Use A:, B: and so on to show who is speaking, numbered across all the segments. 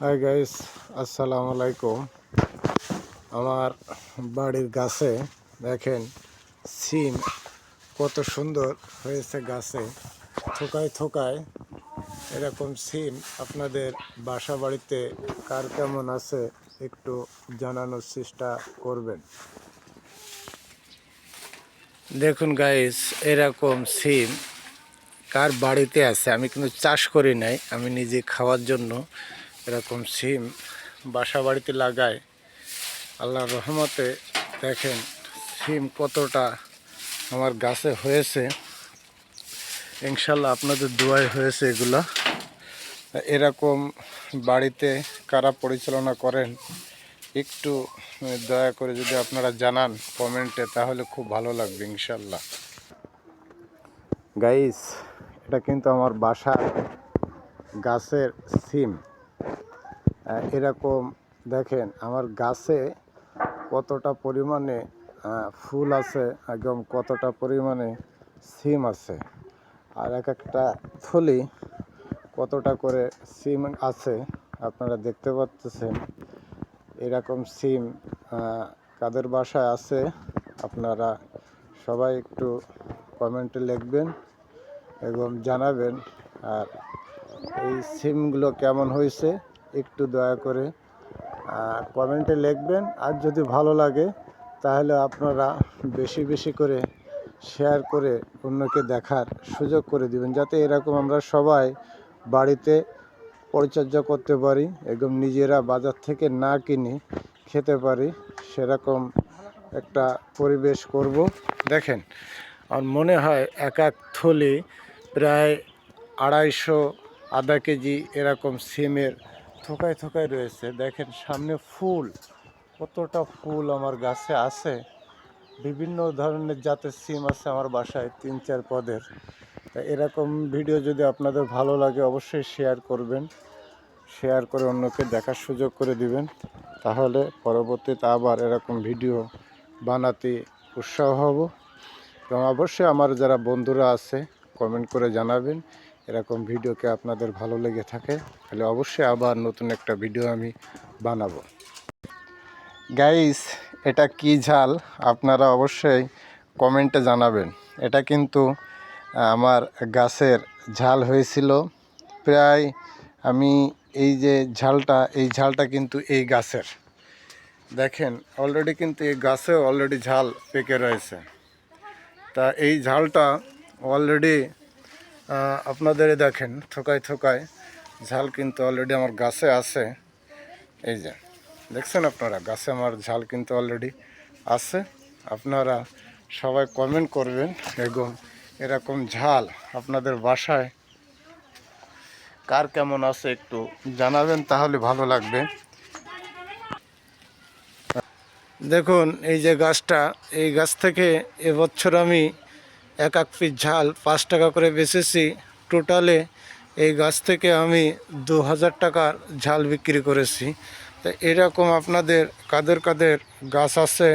A: Hi guys, আসসালামু আলাইকুম। আমার বাড়ির গাছে দেখেন সিম কত সুন্দর হয়েছে। গাছে থোকায় থোকায় এরকম সিম আপনাদের বাসা বাড়িতে কার কেমন আছে একটু জানানোর চেষ্টা করবেন। দেখুন গাইস, এরকম সিম কার বাড়িতে আছে। আমি কিন্তু চাষ করি নাই, আমি নিজে খাওয়ার জন্য এরকম সিম বাসা বাড়িতে লাগাই। আল্লাহর রহমতে দেখেন সিম কতটা আমার গাছে হয়েছে। ইনশাল্লাহ আপনাদের দোয়ায় হয়েছে এগুলা। এরকম বাড়িতে কারা পরিচালনা করেন একটু দয়া করে যদি আপনারা জানান কমেন্টে, তাহলে খুব ভালো লাগবে ইনশাল্লাহ। গাইস, এটা কিন্তু আমার বাসার গাছের সিম। এরকম দেখেন আমার গাছে কতটা পরিমাণে ফুল আছে একদম কতটা পরিমাণে সিম আছে, আর এক একটা থলি কতটা করে সিম আছে আপনারা দেখতে পাচ্ছেন। এরকম সিম কাদের বাসায় আছে আপনারা সবাই একটু কমেন্টে লিখবেন এবং জানাবেন। আর এই সিমগুলো কেমন হয়েছে একটু দয়া করে কমেন্টে লিখবেন। আর যদি ভালো লাগে তাহলে আপনারা বেশি বেশি করে শেয়ার করে অন্যকে দেখার সুযোগ করে দিবেন, যাতে এরকম আমরা সবাই বাড়িতে পরিচর্যা করতে পারি এবং নিজেরা বাজার থেকে না কিনে খেতে পারি, সেরকম একটা পরিবেশ করব। দেখেন আর মনে হয় এক এক থলি প্রায় 250 আধা কেজি এরকম সিমের থোকায় থোকায় রয়েছে। দেখেন সামনে ফুল, কতটা ফুল আমার গাছে আছে। বিভিন্ন ধরনের জাতের সিম আছে আমার বাসায় 3-4 পদের। তা এরকম ভিডিও যদি আপনাদের ভালো লাগে অবশ্যই শেয়ার করবেন, শেয়ার করে অন্যকে দেখার সুযোগ করে দিবেন, তাহলে পরবর্তীতে আবার এরকম ভিডিও বানাতে উৎসাহ হব। এবং অবশ্যই আমার যারা বন্ধুরা আছে কমেন্ট করে জানাবেন এরকম ভিডিওকে আপনাদের ভালো লেগে থাকে, তাহলে অবশ্যই আবার নতুন একটা ভিডিও আমি বানাবো। গাইস, এটা কি ঝাল আপনারা অবশ্যই কমেন্টে জানাবেন। এটা কিন্তু আমার গাছের ঝাল হয়েছিল প্রায়। আমি এই যে এই ঝালটা কিন্তু এই গাছের দেখেন অলরেডি, কিন্তু এই গাছেও অলরেডি ঝাল পেকে রয়েছে। তা এই ঝালটা অলরেডি আপনাদের দেখেন থোকায় থোকায় ঝাল কিন্তু অলরেডি আমার গাছে আছে। এই যে দেখছেন আপনারা, গাছে আমার ঝাল কিন্তু অলরেডি আছে। আপনারা সবাই কমেন্ট করবেন এবং এরকম ঝাল আপনাদের বাসায় কার কেমন আছে একটু জানাবেন, তাহলে ভালো লাগবে। দেখুন এই যে গাছটা, এই গাছ থেকে এবছর আমি এক পিস ঝাল 5 টাকা করে বেচেছি। টোটালে এই গাছ থেকে আমি 2000 টাকার ঝাল বিক্রি করেছি। তো এরকম আপনাদের কাদের কাদের গাছ আছে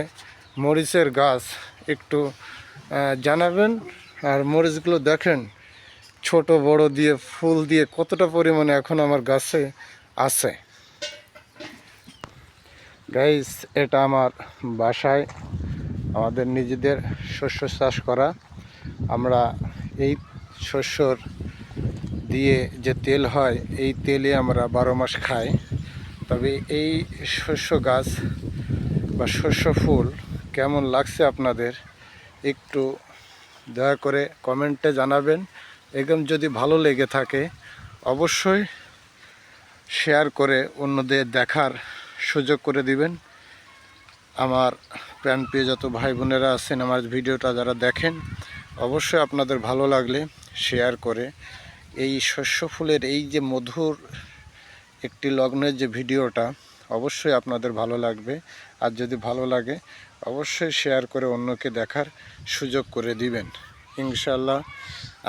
A: মরিচের গাছ একটু জানাবেন। আর মরিচগুলো দেখেন ছোট বড় দিয়ে ফুল দিয়ে কতটা পরিমাণে এখন আমার গাছে আছে। গাইস, এটা আমার বাসায় আমাদের নিজেদের শস্য চাষ করা। আমরা এই শস্যর দিয়ে যে তেল হয় এই তেলে আমরা 12 মাস খাই। তবে এই শস্য গাছ বা শস্য ফুল কেমন লাগছে আপনাদের একটু দয়া করে কমেন্টে জানাবেন। এবং যদি ভালো লেগে থাকে অবশ্যই শেয়ার করে অন্যদের দেখার সুযোগ করে দিবেন। আমার প্রাণপ্রিয় যত ভাই বোনেরা আছেন আমার ভিডিওটা যারা দেখেন, অবশ্যই আপনাদের ভালো লাগলে শেয়ার করে এই শস্য ফুলের এই যে মধুর একটি লগ্নের যে ভিডিওটা অবশ্যই আপনাদের ভালো লাগবে। আর যদি ভালো লাগে অবশ্যই শেয়ার করে অন্যকে দেখার সুযোগ করে দিবেন ইনশাল্লাহ।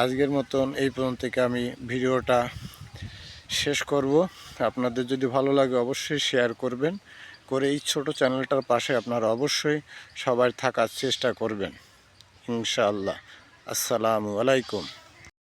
A: আজকের মতন এই পর্যন্ত থেকে আমি ভিডিওটা শেষ করব। আপনাদের যদি ভালো লাগে অবশ্যই শেয়ার করবেন, করে এই ছোট চ্যানেলটার পাশে আপনারা অবশ্যই সবাই থাকার চেষ্টা করবেন ইনশাআল্লাহ। আসসালামু আলাইকুম।